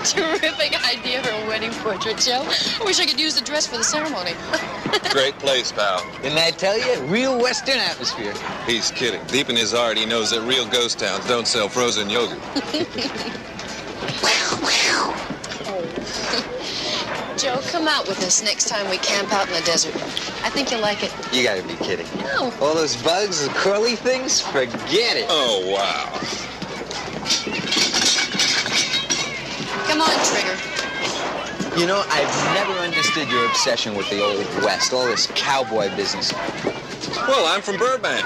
Terrific idea for a wedding portrait, Joe. I wish I could use the dress for the ceremony. Great place, pal. Didn't I tell you? Real Western atmosphere. He's kidding. Deep in his heart, he knows that real ghost towns don't sell frozen yogurt. Joe, come out with us next time we camp out in the desert. I think you'll like it. You gotta be kidding. No. All those bugs, the curly things, forget it. Oh, wow. Come on, Trigger. You know, I've never understood your obsession with the Old West, all this cowboy business. Well, I'm from Burbank.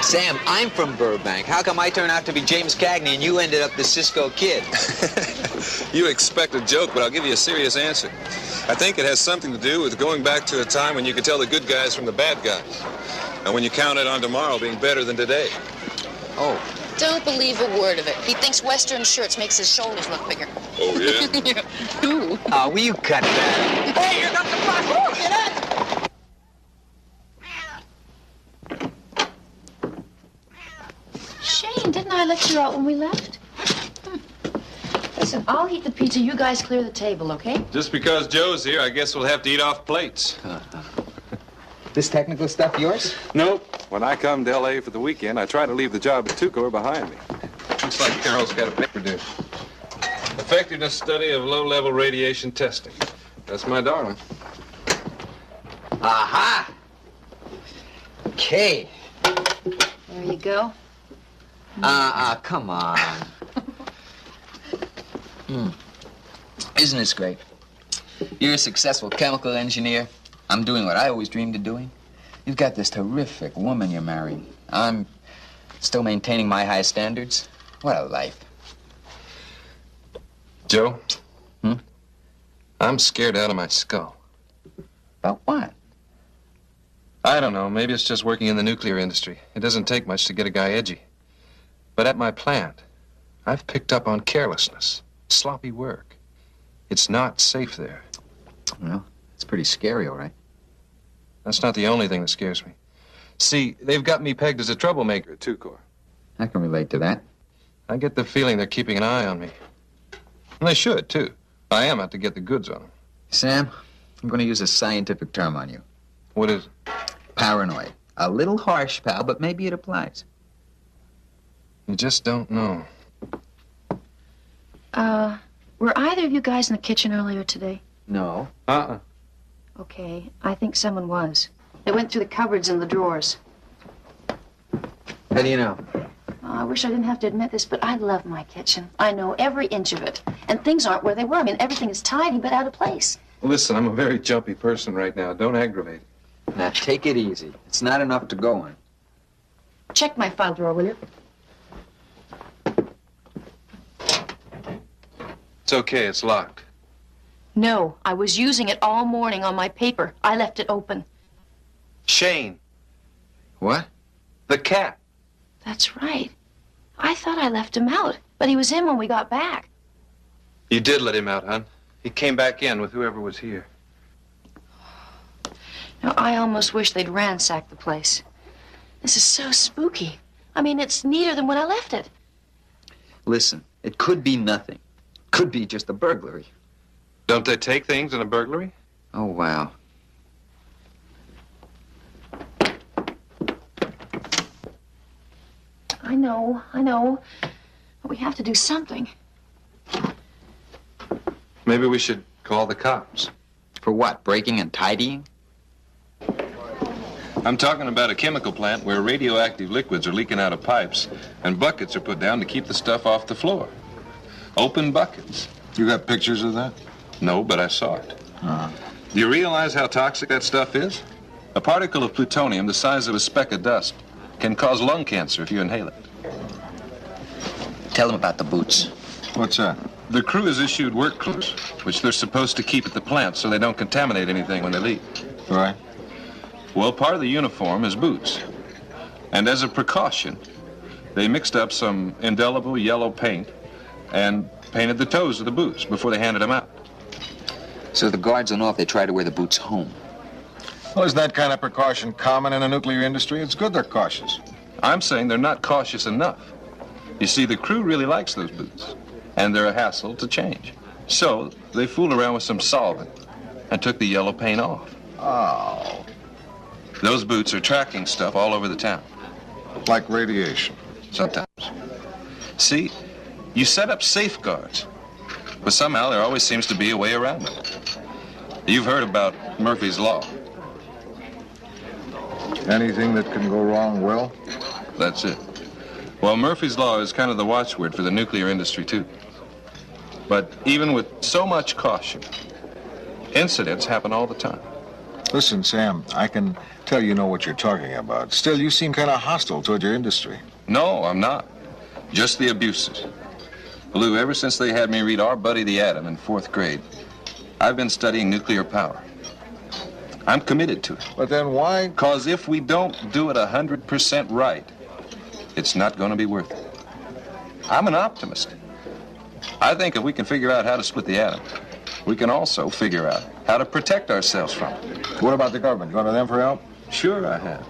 Sam, I'm from Burbank. How come I turn out to be James Cagney and you ended up the Cisco Kid? You expect a joke, but I'll give you a serious answer. I think it has something to do with going back to a time when you could tell the good guys from the bad guys. And when you counted on tomorrow being better than today. Oh. Don't believe a word of it. He thinks Western shirts makes his shoulders look bigger. Oh, yeah? Yeah. Ooh. Oh, will you cut that? Hey, you got the fuck! Get it! Shane, didn't I let you out when we left? Listen, I'll eat the pizza. You guys clear the table, okay? Just because Joe's here, I guess we'll have to eat off plates. This technical stuff yours? Nope. When I come to L.A. for the weekend, I try to leave the job at Tucor behind me. Looks like Carol's got a paper due. Effectiveness study of low-level radiation testing. That's my darling. Aha! Okay. There you go. Come on. Isn't this great? You're a successful chemical engineer. I'm doing what I always dreamed of doing. You've got this terrific woman you're marrying. I'm still maintaining my high standards. What a life. Joe? I'm scared out of my skull. About what? I don't know. Maybe it's just working in the nuclear industry. It doesn't take much to get a guy edgy. But at my plant, I've picked up on carelessness, sloppy work. It's not safe there. Well, it's pretty scary, all right. That's not the only thing that scares me. See, they've got me pegged as a troublemaker at Tucor. I can relate to that. I get the feeling they're keeping an eye on me. And they should, too. I am out to get the goods on them. Sam, I'm going to use a scientific term on you. What is it? Paranoid. A little harsh, pal, but maybe it applies. You just don't know. Were either of you guys in the kitchen earlier today? No. Okay, I think someone was. They went through the cupboards and the drawers. How do you know? I wish I didn't have to admit this, but I love my kitchen. I know every inch of it. And things aren't where they were. I mean, everything is tidy, but out of place. Listen, I'm a very jumpy person right now. Don't aggravate. Now, take it easy. It's not enough to go on. Check my file drawer, will you? It's okay. It's locked. No, I was using it all morning on my paper. I left it open. Shane. What? The cat. That's right. I thought I left him out, but he was in when we got back. You did let him out, hon. He came back in with whoever was here. Now, I almost wish they'd ransacked the place. This is so spooky. I mean, it's neater than when I left it. Listen, it could be nothing. Could be just a burglary. Don't they take things in a burglary? Oh, wow. I know. But we have to do something. Maybe we should call the cops. For what, breaking and tidying? I'm talking about a chemical plant where radioactive liquids are leaking out of pipes and buckets are put down to keep the stuff off the floor. Open buckets. You got pictures of that? No, but I saw it. Do you realize how toxic that stuff is? A particle of plutonium the size of a speck of dust can cause lung cancer if you inhale it. Tell them about the boots. What's that? The crew is issued work clothes, which they're supposed to keep at the plant so they don't contaminate anything when they leave. Right. Well, part of the uniform is boots. And as a precaution, they mixed up some indelible yellow paint and painted the toes of the boots before they handed them out. So the guards will know if they try to wear the boots home. Well, isn't that kind of precaution common in the nuclear industry? It's good they're cautious. I'm saying they're not cautious enough. You see, the crew really likes those boots. and they're a hassle to change. So they fooled around with some solvent and took the yellow paint off. Oh, Those boots are tracking stuff all over the town. like radiation. Sometimes. See, you set up safeguards, but somehow there always seems to be a way around them. You've heard about Murphy's Law. Anything that can go wrong will? That's it. Well, Murphy's Law is kind of the watchword for the nuclear industry, too. But even with so much caution, incidents happen all the time. Listen, Sam, I can tell you know what you're talking about. Still, you seem kind of hostile toward your industry. No, I'm not. Just the abuses. Lou, ever since they had me read Our Buddy the Atom in 4th grade, I've been studying nuclear power. I'm committed to it. But then why? Because if we don't do it 100% right, it's not going to be worth it. I'm an optimist. I think if we can figure out how to split the atom, we can also figure out how to protect ourselves from it. What about the government? Going to them for help? Sure, I have.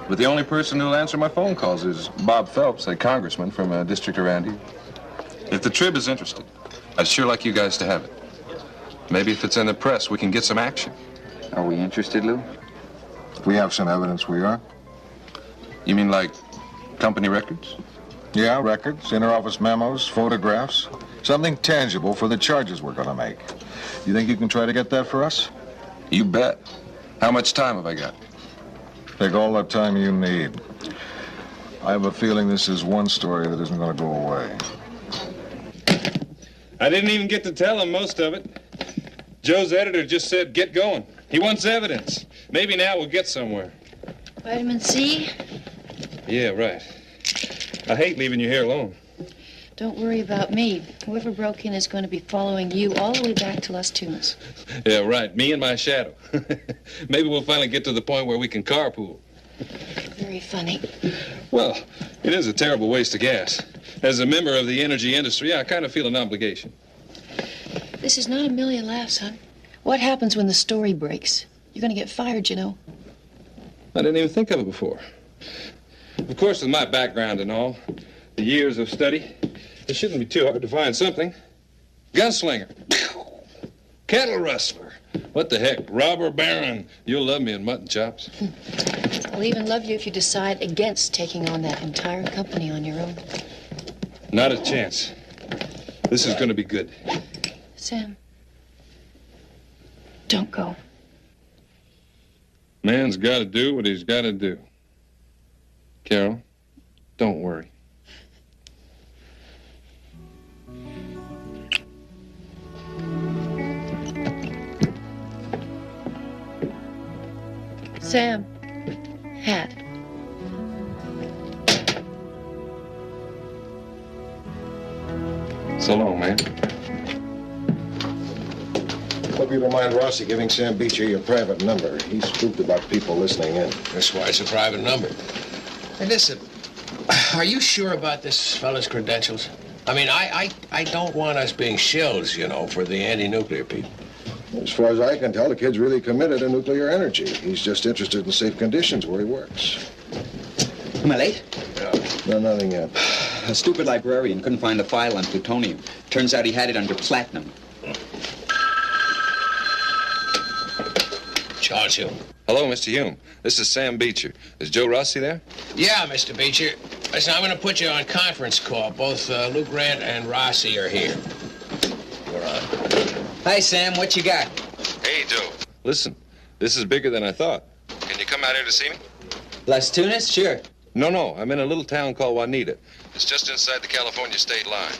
But the only person who'll answer my phone calls is Bob Phelps, a congressman from a district around here. If the Trib is interested, I'd sure like you guys to have it. Maybe if it's in the press, we can get some action. Are we interested, Lou? We have some evidence we are. You mean like company records? Yeah, records, inter-office memos, photographs. Something tangible for the charges we're going to make. You think you can try to get that for us? You bet. How much time have I got? Take all the time you need. I have a feeling this is one story that isn't going to go away. I didn't even get to tell him most of it. Joe's editor just said, get going. He wants evidence. Maybe now we'll get somewhere. Vitamin C? Yeah, right. I hate leaving you here alone. Don't worry about me. Whoever broke in is going to be following you all the way back to Las Tunas. Yeah, right. Me and my shadow. Maybe we'll finally get to the point where we can carpool. Very funny. Well, it is a terrible waste of gas. As a member of the energy industry, I kind of feel an obligation. This is not a million laughs, hon. What happens when the story breaks? You're going to get fired, you know. I didn't even think of it before. Of course, with my background and all, the years of study, it shouldn't be too hard to find something. Gunslinger. Cattle rustler. What the heck? Robber baron. You'll love me in mutton chops. I'll even love you if you decide against taking on that entire company on your own. Not a chance. This is going to be good. Sam, don't go. Man's got to do what he's got to do. Carol, don't worry. Sam, hat. So long, man. Hope you don't mind Rossi giving Sam Beecher your private number. He's spooked about people listening in. That's why it's a private number. Hey, listen, are you sure about this fella's credentials? I mean, I don't want us being shills, you know, for the anti-nuclear people. As far as I can tell, the kid's really committed to nuclear energy. He's just interested in safe conditions where he works. Am I late? No, nothing yet. A stupid librarian couldn't find the file on plutonium. Turns out he had it under platinum. Charles Hume. Hello, Mr. Hume. This is Sam Beecher. Is Joe Rossi there? Yeah, Mr. Beecher. Listen, I'm going to put you on conference call. Both Lou Grant and Rossi are here. You're on. Hi, Sam. What you got? Hey, Joe. Listen, this is bigger than I thought. Can you come out here to see me? Las Tunas? Sure. No. I'm in a little town called Juanita. It's just inside the California state line.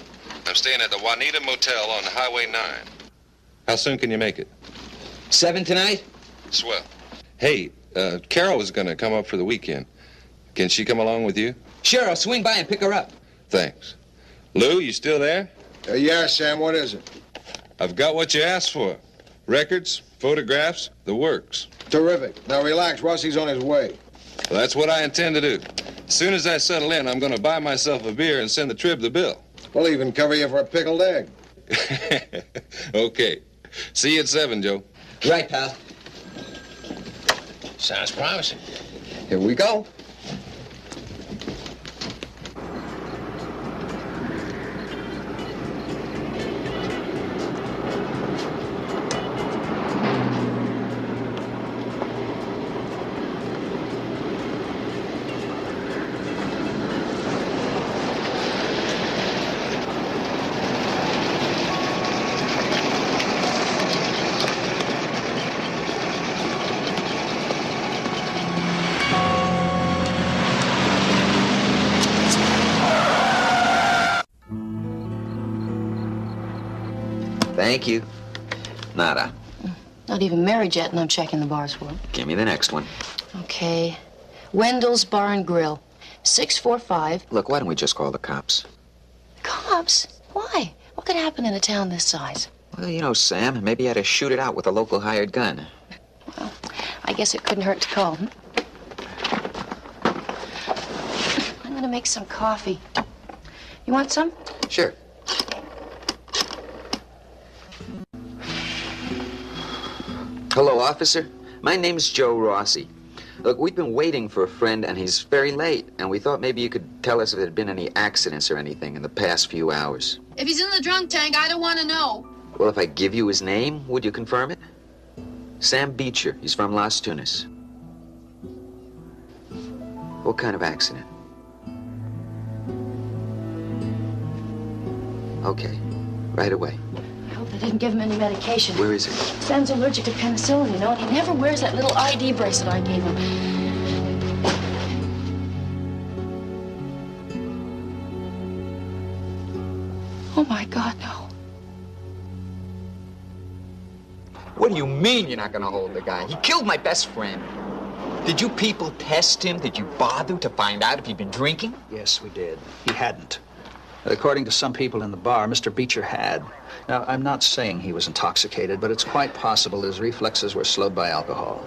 I'm staying at the Juanita Motel on Highway 9. How soon can you make it? 7 tonight? Swell. Hey, Carol was going to come up for the weekend. Can she come along with you? Sure, I'll swing by and pick her up. Thanks. Lou, you still there? Yeah, Sam, what is it? I've got what you asked for. Records, photographs, the works. Terrific. Now relax, Rossi's on his way. Well, that's what I intend to do. As soon as I settle in, I'm going to buy myself a beer and send the Trib the bill. We'll even cover you for a pickled egg. Okay. See you at 7, Joe. Right, pal. Sounds promising. Here we go. Thank you. Nada. Not even married yet, and I'm checking the bars for it. Give me the next one. Okay. Wendell's Bar and Grill. 645. Look, why don't we just call the cops? Cops? Why? What could happen in a town this size? Well, you know, Sam, maybe you had to shoot it out with a local hired gun. Well, I guess it couldn't hurt to call. I'm gonna make some coffee. You want some? Sure. Hello, officer. My name's Joe Rossi. Look, we've been waiting for a friend, and he's very late, and we thought maybe you could tell us if there had been any accidents or anything in the past few hours. If he's in the drunk tank, I don't want to know. Well, if I give you his name, would you confirm it? Sam Beecher. He's from Las Tunas. What kind of accident? Okay, right away. I hope they didn't give him any medication. Where is it? Sam's allergic to penicillin, you know, and he never wears that little ID bracelet I gave him. Oh, my God, no. What do you mean you're not gonna hold the guy? He killed my best friend. Did you people test him? Did you bother to find out if he'd been drinking? Yes, we did. He hadn't. According to some people in the bar, Mr. Beecher had. Now, I'm not saying he was intoxicated, but it's quite possible his reflexes were slowed by alcohol.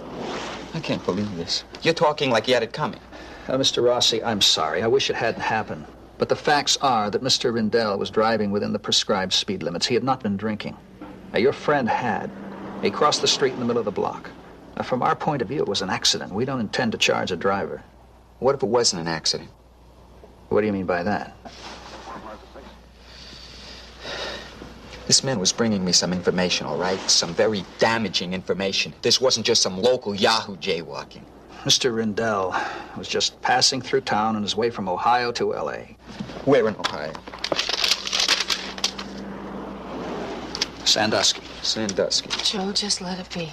I can't believe this. You're talking like he had it coming. Mr. Rossi, I'm sorry. I wish it hadn't happened. But the facts are that Mr. Rindell was driving within the prescribed speed limits. He had not been drinking. Now, your friend had. He crossed the street in the middle of the block. Now, from our point of view, it was an accident. We don't intend to charge a driver. What if it wasn't an accident? What do you mean by that? This man was bringing me some information, all right? Some very damaging information. This wasn't just some local Yahoo jaywalking. Mr. Rindell was just passing through town on his way from Ohio to L.A. Where in Ohio? Sandusky. Sandusky. Joe, just let it be.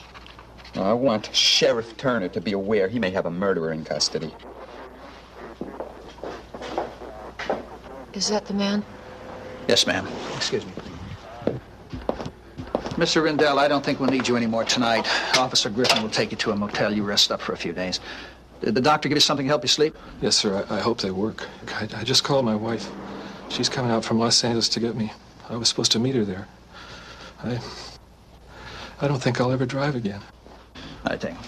I want Sheriff Turner to be aware he may have a murderer in custody. Is that the man? Yes, ma'am. Excuse me. Mr. Rindell, I don't think we'll need you anymore tonight. Officer Griffin will take you to a motel. You rest up for a few days. Did the doctor give you something to help you sleep? Yes, sir. I hope they work. I just called my wife. She's coming out from Los Angeles to get me. I was supposed to meet her there. I don't think I'll ever drive again. I think.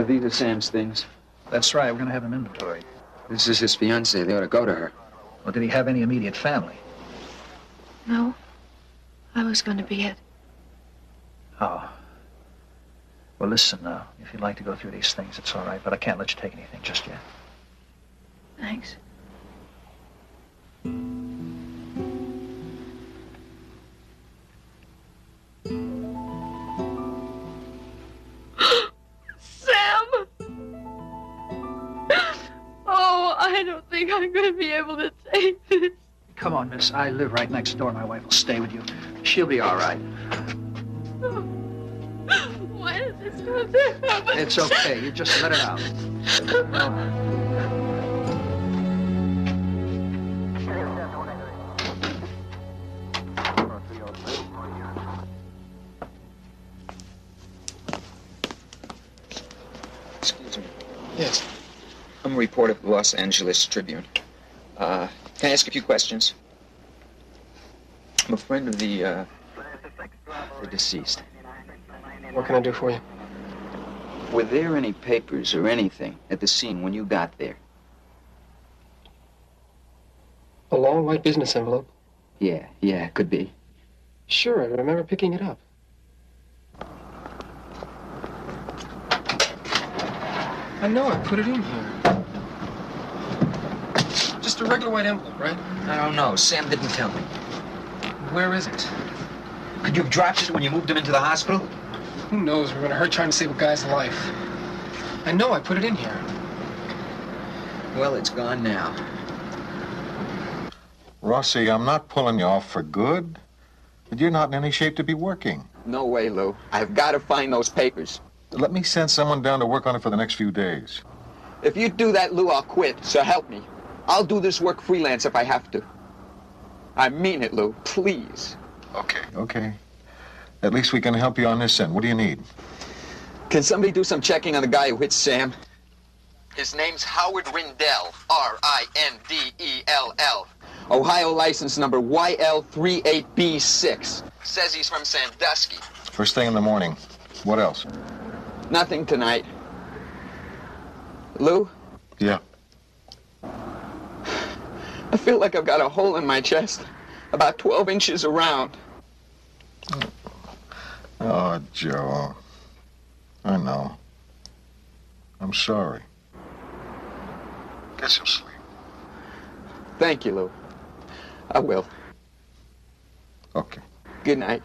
These are Sam's things. That's right. We're going to have him inventoried. This is his fiancée. They ought to go to her. Well, did he have any immediate family? No. I was going to be it. Oh. Well, listen, if you'd like to go through these things, it's all right, but I can't let you take anything just yet. Thanks. I don't think I'm going to be able to take this. Come on, miss. I live right next door. My wife will stay with you. She'll be all right. Why does this have to happen? It's okay. You just let it out. Excuse me. Yes. I'm a reporter for the Los Angeles Tribune. Can I ask a few questions? I'm a friend of the deceased. What can I do for you? Were there any papers or anything at the scene when you got there? A long white business envelope? Yeah, could be. Sure, I remember picking it up. I know, I put it in here. Just a regular white envelope, right? I don't know. Sam didn't tell me. Where is it? Could you have dropped it when you moved him into the hospital? Who knows? We're gonna hurt trying to save a guy's life. I know, I put it in here. Well, it's gone now. Rossi, I'm not pulling you off for good, but you're not in any shape to be working. No way, Lou. I've got to find those papers. Let me send someone down to work on it for the next few days. If you do that, Lou, I'll quit. So help me. I'll do this work freelance if I have to. I mean it, Lou. Please. Okay. At least we can help you on this end. What do you need? Can somebody do some checking on the guy who hit Sam? His name's Howard Rindell. R-I-N-D-E-L-L. Ohio license number YL38B6. Says he's from Sandusky. First thing in the morning. What else? Nothing tonight. Lou? Yeah. I feel like I've got a hole in my chest, about 12 inches around. Oh, Joe. I know. I'm sorry. Get some sleep. Thank you, Lou. I will. Okay. Good night.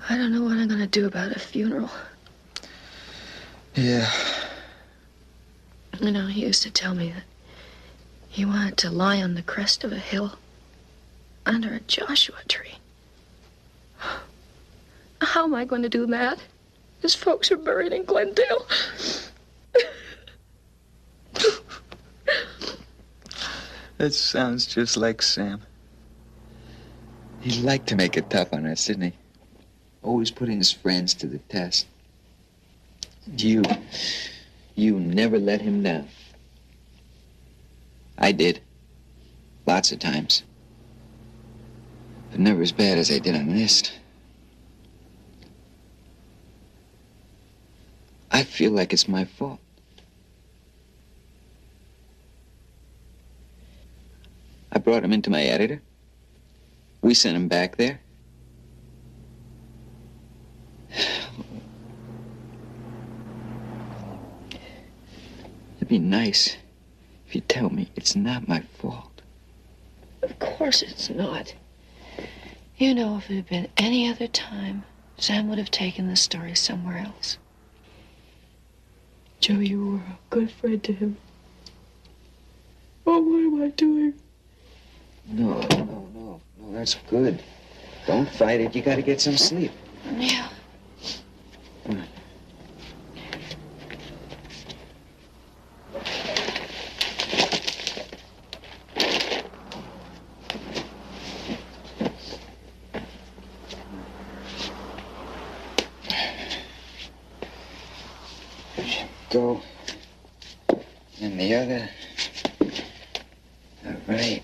I don't know what I'm gonna do about a funeral. Yeah. You know, he used to tell me that he wanted to lie on the crest of a hill under a Joshua tree. How am I going to do that? His folks are buried in Glendale. That sounds just like Sam. He liked to make it tough on us, didn't he? Always putting his friends to the test. You never let him down. I did. Lots of times. But never as bad as I did on this. I feel like it's my fault. I brought him into my editor. We sent him back there. It'd be nice if you tell me it's not my fault. Of course it's not. You know, if it had been any other time, Sam would have taken the story somewhere else. Joe, you were a good friend to him. Oh, what am I doing? No, that's good. Don't fight it. You gotta get some sleep. Yeah. Come on. Go. And the other. All right.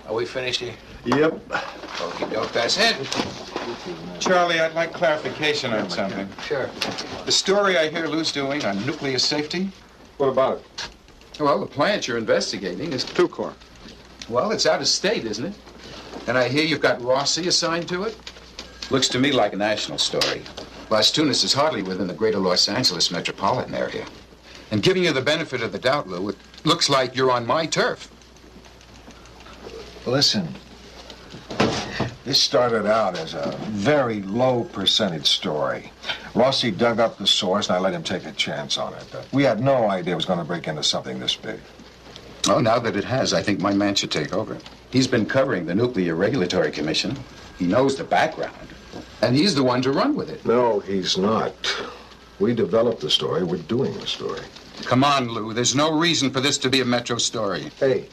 Are we finished here? Yep. Okey doke, that's it. Charlie, I'd like clarification on something. Sure. The story I hear Lou's doing on nuclear safety. What about it? Well, the plant you're investigating is Tucor. Well, it's out of state, isn't it? And I hear you've got Rossi assigned to it? Looks to me like a national story. Las Tunas is hardly within the greater Los Angeles metropolitan area. And giving you the benefit of the doubt, Lou, it looks like you're on my turf. Listen, this started out as a very low percentage story. Rossi dug up the source, and I let him take a chance on it. We had no idea it was going to break into something this big. Oh, now that it has, I think my man should take over. He's been covering the Nuclear Regulatory Commission. He knows the background. And he's the one to run with it. No, he's not. We developed the story. We're doing the story. Come on, Lou. There's no reason for this to be a Metro story. Hey,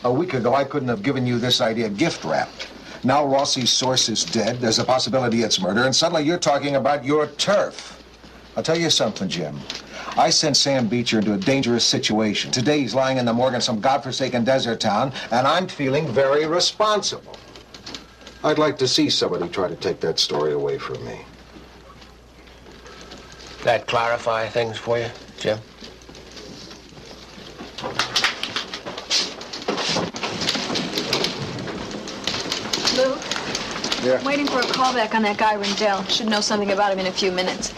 a week ago I couldn't have given you this idea gift wrapped. Now Rossi's source is dead. There's a possibility it's murder, and suddenly you're talking about your turf. I'll tell you something, Jim. I sent Sam Beecher into a dangerous situation. Today he's lying in the morgue in some godforsaken desert town, and I'm feeling very responsible. I'd like to see somebody try to take that story away from me. That clarify things for you, Jim? Lou? Yeah? I'm waiting for a call back on that guy Rendell. Should know something about him in a few minutes.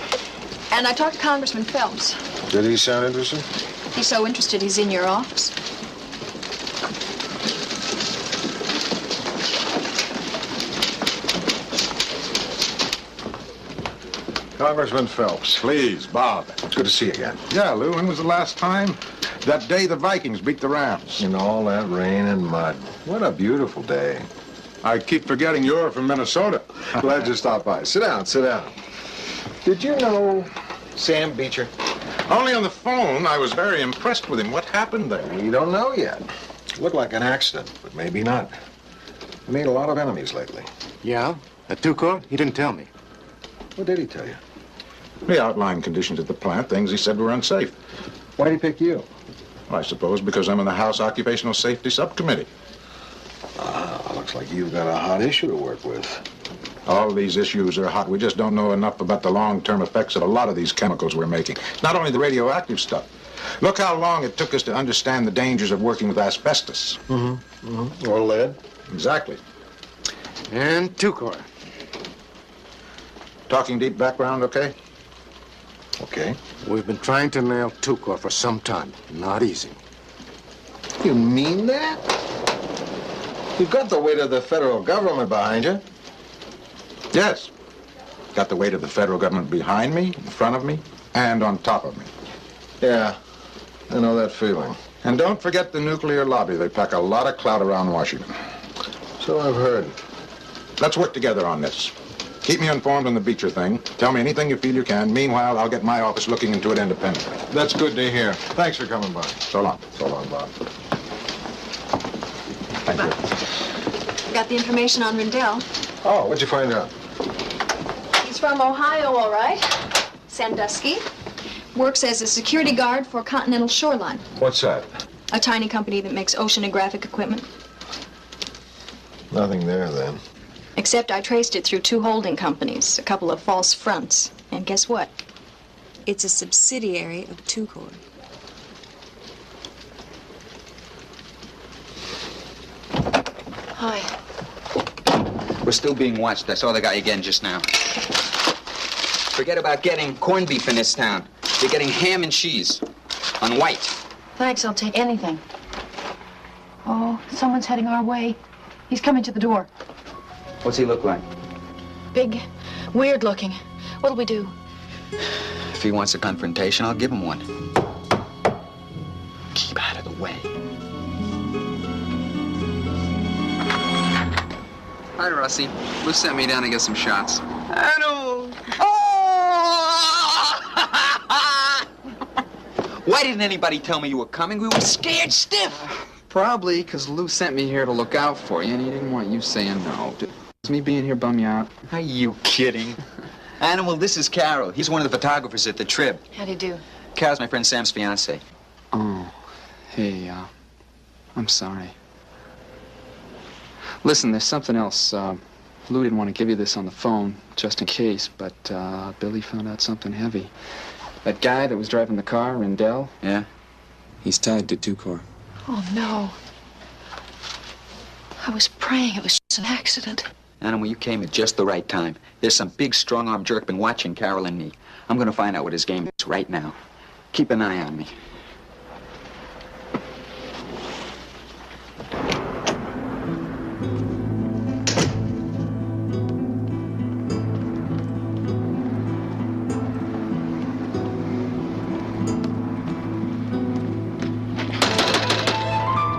And I talked to Congressman Phelps. Did he sound interested? He's so interested he's in your office. Congressman Phelps. Please, Bob. It's good to see you again. Yeah, Lou, when was the last time? That day the Vikings beat the Rams. In all that rain and mud. What a beautiful day. I keep forgetting you're from Minnesota. Glad you stopped by. Sit down, sit down. Did you know Sam Beecher? Only on the phone. I was very impressed with him. What happened there? We don't know yet. Looked like an accident, but maybe not. He made a lot of enemies lately. Yeah? At Tucor? He didn't tell me. What did he tell you? He outlined conditions at the plant, things he said were unsafe. Why'd he pick you? I suppose because I'm in the House Occupational Safety Subcommittee. Looks like you've got a hot issue to work with. All these issues are hot. We just don't know enough about the long-term effects of a lot of these chemicals we're making. It's not only the radioactive stuff. Look how long it took us to understand the dangers of working with asbestos. Or lead. Exactly. And Tucor. Talking deep background, okay? Okay. We've been trying to nail Tucor for some time. Not easy. You mean that? You've got the weight of the federal government behind you. Yes. Got the weight of the federal government behind me, in front of me, and on top of me. Yeah, I know that feeling. And don't forget the nuclear lobby. They pack a lot of clout around Washington. So I've heard. Let's work together on this. Keep me informed on the Beecher thing. Tell me anything you feel you can. Meanwhile, I'll get my office looking into it independently. That's good to hear. Thanks for coming by. So long. So long, Bob. Thank you. Got the information on Rendell. Oh, what'd you find out? He's from Ohio, all right. Sandusky. Works as a security guard for Continental Shoreline, What's that? a tiny company that makes oceanographic equipment. Nothing there, then. Except I traced it through 2 holding companies, a couple of false fronts. And guess what? It's a subsidiary of Tucor. Hi. We're still being watched. I saw the guy again just now. Forget about getting corned beef in this town. You're getting ham and cheese on white. Thanks, I'll take anything. Oh, someone's heading our way. He's coming to the door. What's he look like? Big, weird looking. What'll we do? If he wants a confrontation, I'll give him one. Keep out of the way. Hi, Rusty. Lou sent me down to get some shots. I know. Why didn't anybody tell me you were coming? We were scared stiff. Probably because Lou sent me here to look out for you, and he didn't want you saying no. Does me being here bum you out? Are you kidding? Animal, this is Carol. He's one of the photographers at the Trib. How'd he do? Carol's my friend Sam's fiancée. Oh, hey, I'm sorry. Listen, there's something else. Lou didn't want to give you this on the phone, just in case, but Billy found out something heavy. That guy that was driving the car, Rendell? Yeah? He's tied to Tucor. Oh, no. I was praying it was just an accident. Animal, you came at just the right time. There's some big, strong-armed jerk been watching Carol and me. I'm gonna find out what his game is right now. Keep an eye on me.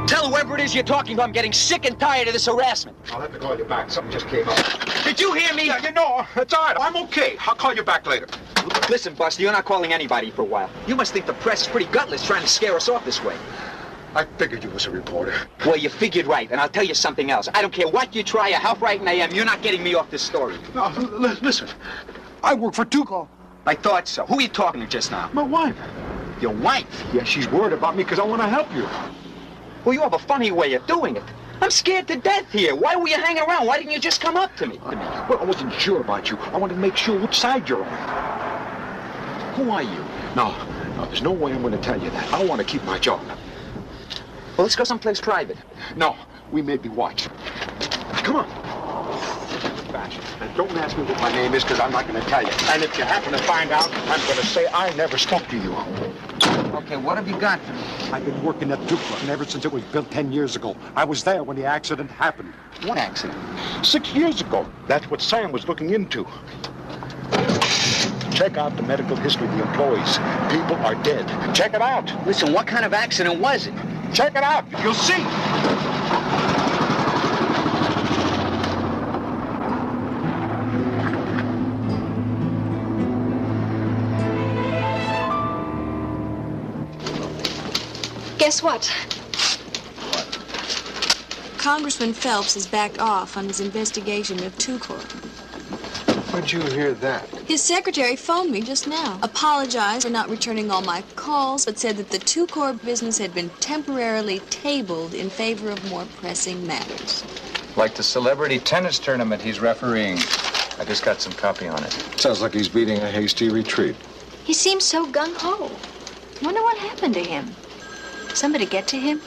Tell whoever it is you're talking to I'm getting sick and tired of this harassment. I'll have to call you back. Something just came up. Did you hear me? Yeah, you know, it's all right. I'm okay. I'll call you back later. Listen, Buster, you're not calling anybody for a while. You must think the press is pretty gutless trying to scare us off this way. I figured you was a reporter. Well, you figured right, and I'll tell you something else. I don't care what you try or how frightened I am, you're not getting me off this story. No, listen. I work for Tuco. I thought so. Who are you talking to just now? My wife. Your wife? Yeah, she's worried about me because I want to help you. Well, you have a funny way of doing it. I'm scared to death here. Why were you hanging around? Why didn't you just come up to me? Well, I wasn't sure about you. I wanted to make sure which side you're on. Who are you? No, there's no way I'm going to tell you that. I want to keep my job. Well, let's go someplace private. No, we may be watched. Come on. And don't ask me what my name is, because I'm not going to tell you. And if you happen to find out, I'm going to say I never spoke to you. Okay, what have you got for me? I've been working at Dupla, and ever since it was built 10 years ago. I was there when the accident happened. What accident? 6 years ago. That's what Sam was looking into. Check out the medical history of the employees. People are dead. Check it out. Listen, what kind of accident was it? Check it out. You'll see. Guess what? Congressman Phelps has backed off on his investigation of Tucor. Where'd you hear that? His secretary phoned me just now. Apologized for not returning all my calls, but said that the Tucor business had been temporarily tabled in favor of more pressing matters. Like the celebrity tennis tournament he's refereeing. I just got some copy on it. Sounds like he's beating a hasty retreat. He seems so gung-ho. Wonder what happened to him. Somebody get to him?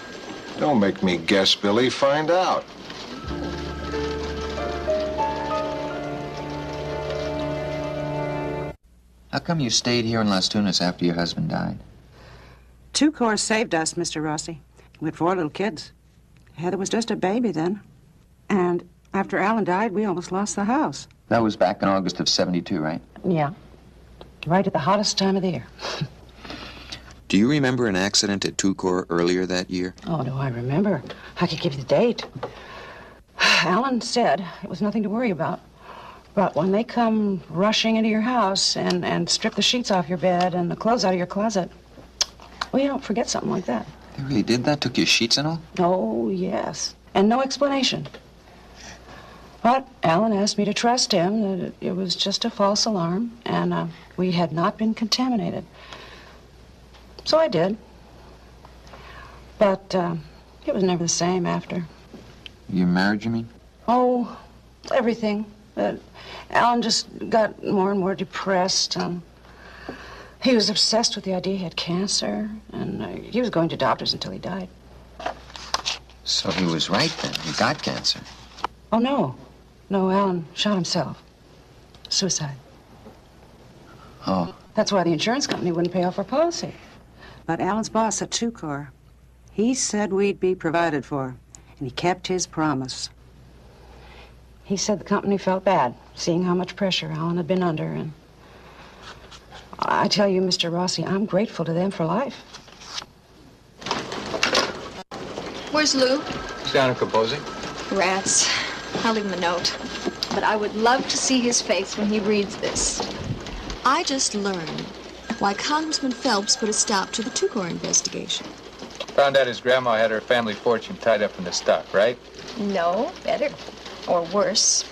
Don't make me guess, Billy. Find out. How come you stayed here in Las Tunas after your husband died? Tucor saved us, Mr. Rossi. We had 4 little kids. Heather was just a baby then. And after Alan died, we almost lost the house. That was back in August of '72, right? Yeah. Right at the hottest time of the year. Do you remember an accident at Tucor earlier that year? Oh, do I remember? I could give you the date. Alan said it was nothing to worry about. But when they come rushing into your house and strip the sheets off your bed and the clothes out of your closet, well, you don't forget something like that. They really did that? Took your sheets and all? Oh, yes. And no explanation. But Alan asked me to trust him, that it was just a false alarm, and we had not been contaminated. So I did. But it was never the same after. Your marriage, you mean? Oh, everything. Alan just got more and more depressed. He was obsessed with the idea he had cancer, and he was going to doctors until he died. So he was right then. He got cancer. Oh, no. No, Alan shot himself. Suicide. Oh. That's why the insurance company wouldn't pay off our policy. But Alan's boss at Tucor, he said we'd be provided for, and he kept his promise. He said the company felt bad, seeing how much pressure Alan had been under, and I tell you, Mr. Rossi, I'm grateful to them for life. Where's Lou? He's down at composing. Rats. I'll leave him a note. But I would love to see his face when he reads this. I just learned why Congressman Phelps put a stop to the Tucor investigation. Found out his grandma had her family fortune tied up in the stock, right? No, better. Or worse.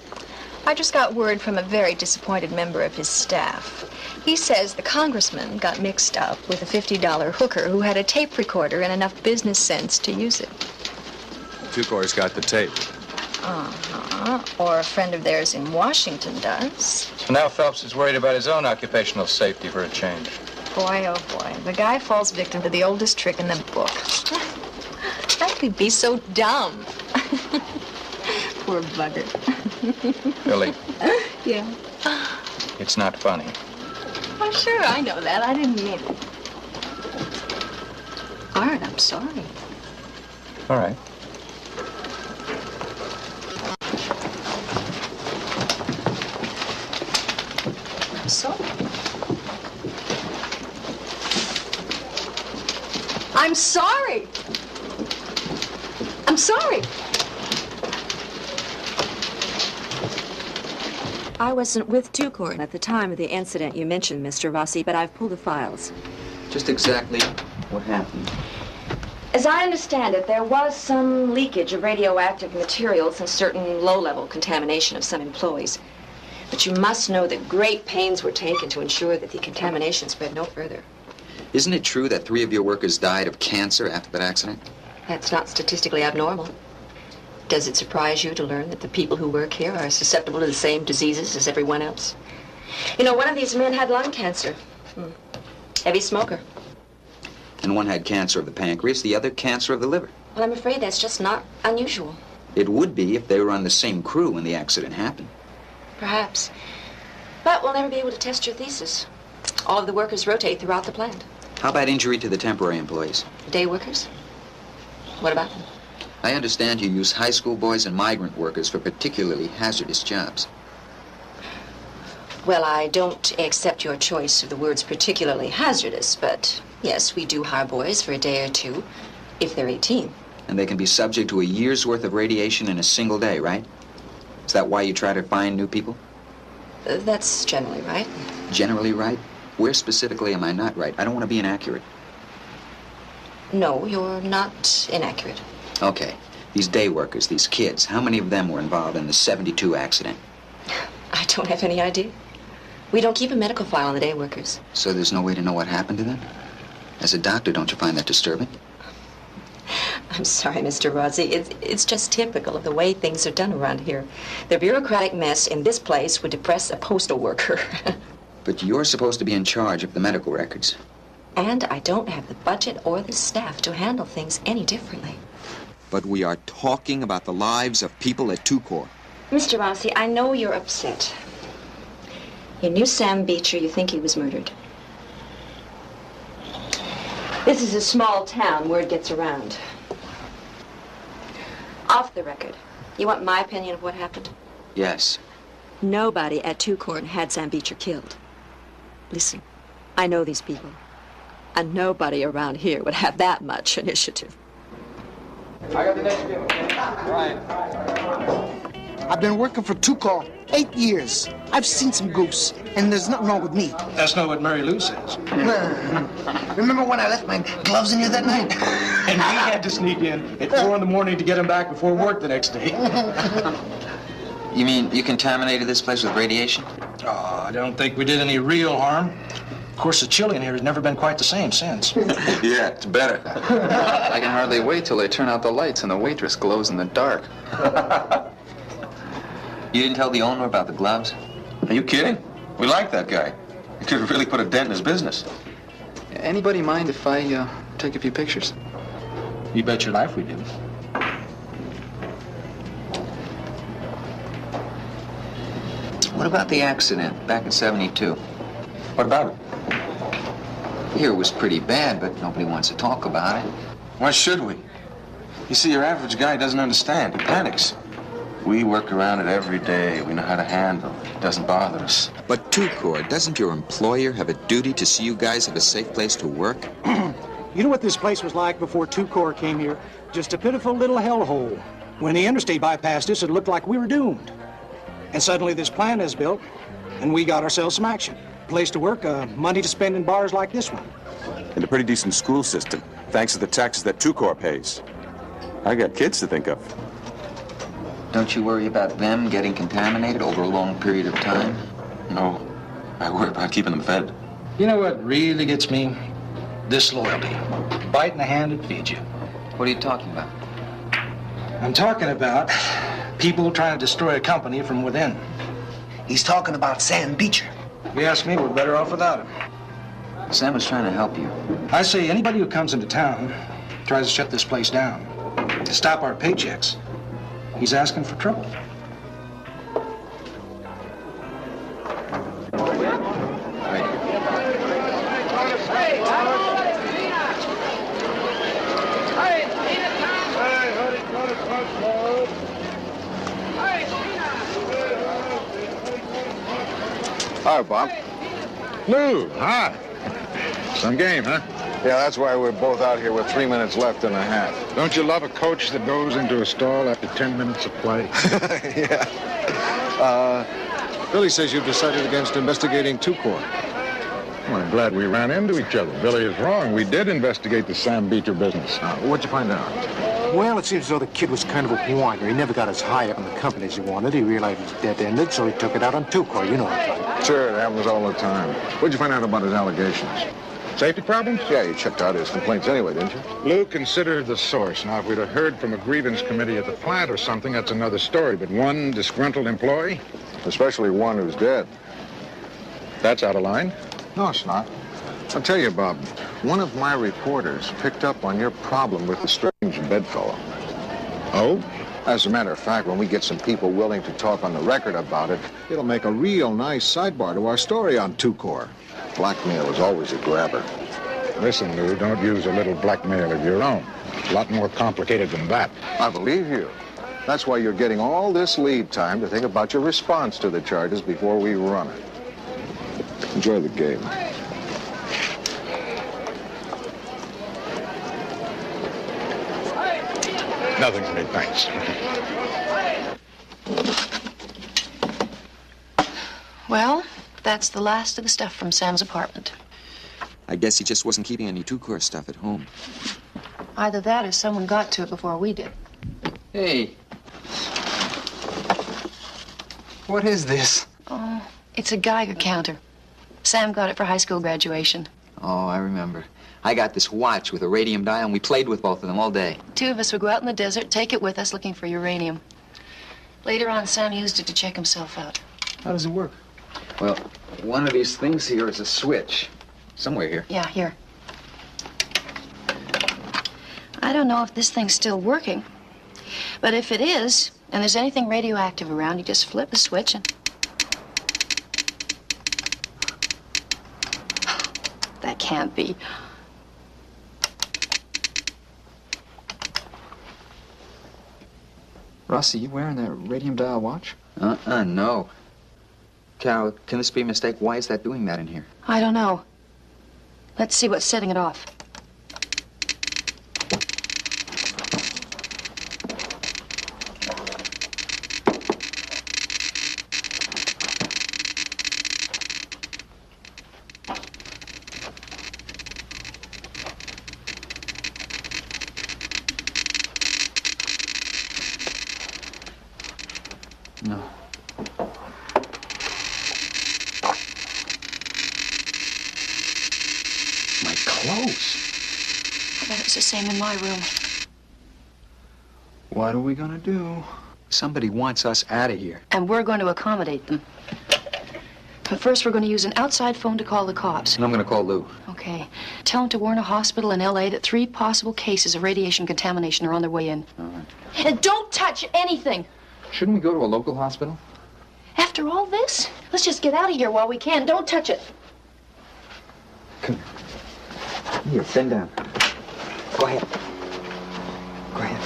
I just got word from a very disappointed member of his staff. He says the congressman got mixed up with a $50 hooker who had a tape recorder and enough business sense to use it. Tucor's got the tape. Uh-huh. Or a friend of theirs in Washington does. So now Phelps is worried about his own occupational safety for a change. Boy, oh boy. The guy falls victim to the oldest trick in the book. How could he be so dumb? Poor bugger. Billy. Yeah. It's not funny. Oh, sure, I know that. I didn't mean it. Art, I'm sorry. All right. I'm sorry. I'm sorry. I'm sorry. I wasn't with Two-Corps at the time of the incident you mentioned, Mr. Rossi, but I've pulled the files. Just exactly what happened? As I understand it, there was some leakage of radioactive materials and certain low-level contamination of some employees. But you must know that great pains were taken to ensure that the contamination spread no further. Isn't it true that 3 of your workers died of cancer after that accident? That's not statistically abnormal. Does it surprise you to learn that the people who work here are susceptible to the same diseases as everyone else? You know, one of these men had lung cancer. Heavy smoker. And one had cancer of the pancreas, the other cancer of the liver. Well, I'm afraid that's just not unusual. It would be if they were on the same crew when the accident happened. Perhaps. But we'll never be able to test your thesis. All of the workers rotate throughout the plant. How about injury to the temporary employees? Day workers? What about them? I understand you use high school boys and migrant workers for particularly hazardous jobs. Well, I don't accept your choice of the words particularly hazardous, but yes, we do hire boys for a day or two, if they're 18. And they can be subject to a year's worth of radiation in a single day, right? Is that why you try to find new people? That's generally right. Generally right? Where specifically am I not right? I don't want to be inaccurate. No, you're not inaccurate. Okay. These day workers, these kids, how many of them were involved in the 72 accident? I don't have any idea. We don't keep a medical file on the day workers. So there's no way to know what happened to them? As a doctor, don't you find that disturbing? I'm sorry, Mr. Rossi. It's just typical of the way things are done around here. The bureaucratic mess in this place would depress a postal worker. But you're supposed to be in charge of the medical records. And I don't have the budget or the staff to handle things any differently. But we are talking about the lives of people at Two-Corps. Mr. Rossi, I know you're upset. You knew Sam Beecher. You think he was murdered. This is a small town. Word gets around. Off the record, you want my opinion of what happened? Yes. Nobody at Two-Corps had Sam Beecher killed. Listen, I know these people. And nobody around here would have that much initiative. I got the next deal. Right. I've been working for Two-Corps 8 years. I've seen some goose, and there's nothing wrong with me. That's not what Mary Lou says. Remember when I left my gloves in here that night? And we had to sneak in at 4 in the morning to get them back before work the next day. You mean you contaminated this place with radiation? Oh, I don't think we did any real harm. Of course, the chili in here has never been quite the same since. Yeah, it's better. I can hardly wait till they turn out the lights and the waitress glows in the dark. You didn't tell the owner about the gloves? Are you kidding? We like that guy. He could have really put a dent in his business. Anybody mind if I take a few pictures? You bet your life we do. What about the accident back in '72? What about it? Here it was pretty bad, but nobody wants to talk about it. Why should we? You see, your average guy doesn't understand. He panics. We work around it every day. We know how to handle it. It doesn't bother us. But Two-Corps, doesn't your employer have a duty to see you guys have a safe place to work? You know what this place was like before Two-Corps came here? Just a pitiful little hellhole. When the interstate bypassed us, it looked like we were doomed. And suddenly this plant is built, and we got ourselves some action. Place to work, money to spend in bars like this one. And a pretty decent school system, thanks to the taxes that Two-Corps pays. I got kids to think of. Don't you worry about them getting contaminated over a long period of time? No. I worry about keeping them fed. You know what really gets me? Disloyalty. Bite in the hand that feeds you. What are you talking about? I'm talking about people trying to destroy a company from within. He's talking about Sam Beecher. If you ask me, we're better off without him. Sam was trying to help you. I say anybody who comes into town tries to shut this place down, to stop our paychecks, he's asking for trouble. Hi, Bob. Lou, hi. Some game, huh? Yeah, that's why we're both out here with 3 minutes left and a half. Don't you love a coach that goes into a stall after 10 minutes of play? Yeah. Billy says you've decided against investigating Two-Corps. Well, I'm glad we ran into each other. Billy is wrong. We did investigate the Sam Beecher business. What'd you find out? Well, it seems as though the kid was kind of a whiner. He never got as high up in the company as he wanted. He realized he was dead-ended, so he took it out on Two-Corps. You know what it's like. Sure, it happens all the time. What'd you find out about his allegations? Safety problems? Yeah, you checked out his complaints anyway, didn't you? Lou considered the source. Now, if we'd have heard from a grievance committee at the plant or something, that's another story. But one disgruntled employee? Especially one who's dead. That's out of line. No, it's not. I'll tell you, Bob, one of my reporters picked up on your problem with the strange bedfellow. Oh? As a matter of fact, when we get some people willing to talk on the record about it, it'll make a real nice sidebar to our story on Two-Corps. Blackmail is always a grabber. Listen, Lou, don't use a little blackmail of your own. It's a lot more complicated than that. I believe you. That's why you're getting all this lead time to think about your response to the charges before we run it. Enjoy the game. Nothing for me, thanks. Well, that's the last of the stuff from Sam's apartment. I guess he just wasn't keeping any Two-Corps stuff at home. Either that or someone got to it before we did. Hey. What is this? Oh, it's a Geiger counter. Sam got it for high school graduation. Oh, I remember. I got this watch with a radium dial, and we played with both of them all day. Two of us would go out in the desert, take it with us looking for uranium. Later on, Sam used it to check himself out. How does it work? Well, one of these things here is a switch. Somewhere here. Yeah, here. I don't know if this thing's still working, but if it is, and there's anything radioactive around, you just flip the switch and... That can't be. Rossi, you wearing that radium dial watch? No. Carol, can this be a mistake? Why is that doing that in here? I don't know. Let's see what's setting it off. No. My clothes. I bet it's the same in my room. What are we gonna do? Somebody wants us out of here. And we're going to accommodate them. But first, we're going to use an outside phone to call the cops. And I'm gonna call Lou. Okay. Tell them to warn a hospital in L.A. that 3 possible cases of radiation contamination are on their way in. All right. And don't touch anything! Shouldn't we go to a local hospital? After all this, let's just get out of here while we can. Don't touch it. Come here. Here, bend down. Go ahead. Go ahead.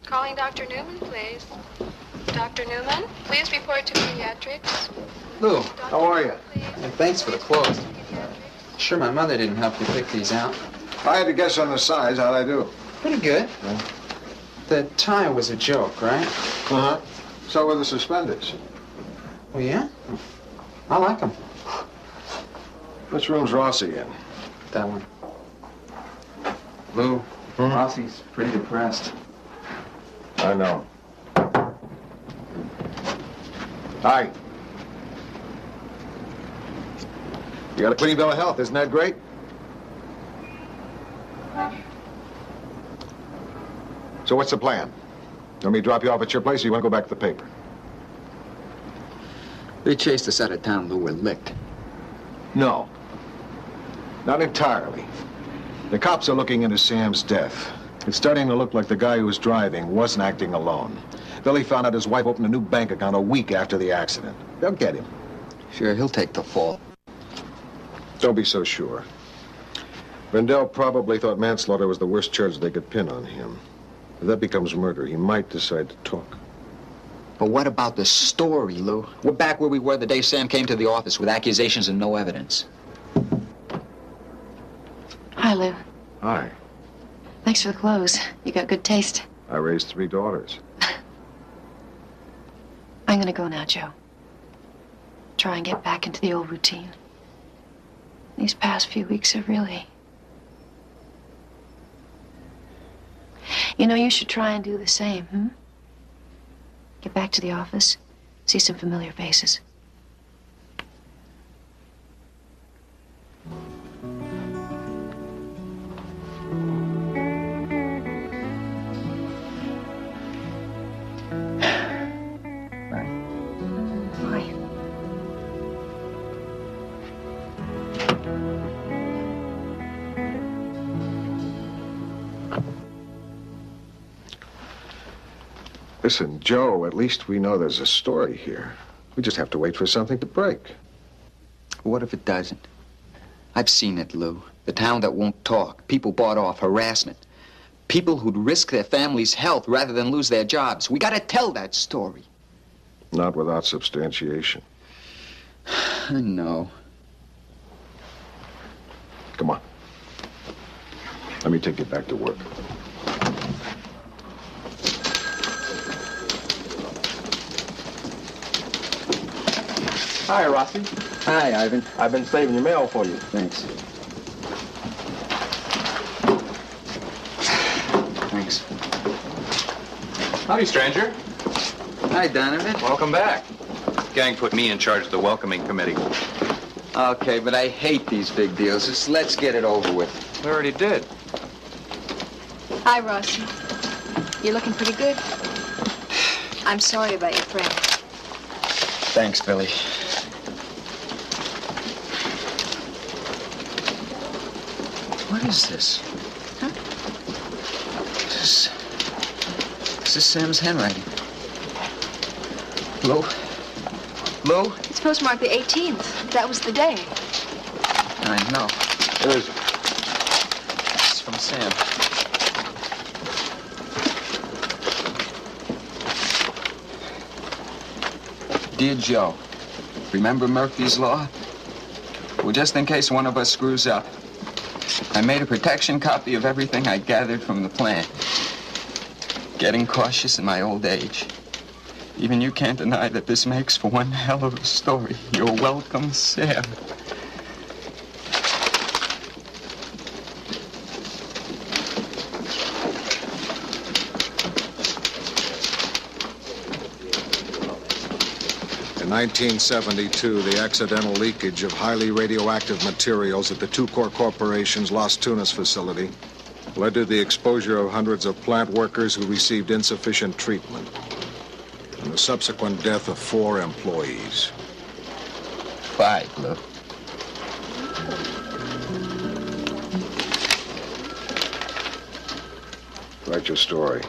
Calling Dr. Newman, please. Dr. Newman, please report to pediatrics. Lou, How are you? and thanks for the clothes. Sure, my mother didn't help you pick these out. I had to guess on the size. How'd I do? Pretty good. The tie was a joke, right? Uh-huh. So were the suspenders. Well, yeah. I like them. Which room's Rossi in? That one. Lou, Rossi's pretty depressed. I know. Hi. You got a clean bill of health, isn't that great? So what's the plan? You want me to drop you off at your place, or you want to go back to the paper? They chased us out of town, Lou. We're licked. No. Not entirely. The cops are looking into Sam's death. It's starting to look like the guy who was driving wasn't acting alone. Billy found out his wife opened a new bank account a week after the accident. They'll get him. Sure, he'll take the fall. Don't be so sure. Rendell probably thought manslaughter was the worst charge they could pin on him. If that becomes murder, he might decide to talk. But what about the story, Lou? We're back where we were the day Sam came to the office with accusations and no evidence. Hi, Lou. Hi. Thanks for the clothes. You got good taste. I raised 3 daughters. I'm gonna go now, Joe. Try and get back into the old routine. These past few weeks have really... You know, you should try and do the same, hmm? Get back to the office, see some familiar faces. Listen, Joe, at least we know there's a story here. We just have to wait for something to break. What if it doesn't? I've seen it, Lou. The town that won't talk. People bought off. Harassment. People who'd risk their family's health rather than lose their jobs. We gotta tell that story. Not without substantiation. I know. Come on. Let me take you back to work. Hi, Rossi. Hi, Ivan. I've been saving your mail for you. Thanks. Thanks. Howdy, stranger. Hi, Donovan. Welcome back. Gang put me in charge of the welcoming committee. Okay, but I hate these big deals. Just let's get it over with. We already did. Hi, Rossi. You're looking pretty good. I'm sorry about your friend. Thanks, Billy. What is this? Huh? This is Sam's handwriting. Lou? Lou? It's postmarked the 18th. That was the day. I know. Where is it? It's from Sam. Dear Joe, remember Murphy's Law? Well, just in case one of us screws up, I made a protection copy of everything I gathered from the plan. Getting cautious in my old age. Even you can't deny that this makes for one hell of a story. You're welcome, Sam. In 1972, the accidental leakage of highly radioactive materials at the Tucor Corporation's Las Tunas facility led to the exposure of hundreds of plant workers who received insufficient treatment and the subsequent death of 4 employees. 5, Lou. Write your story.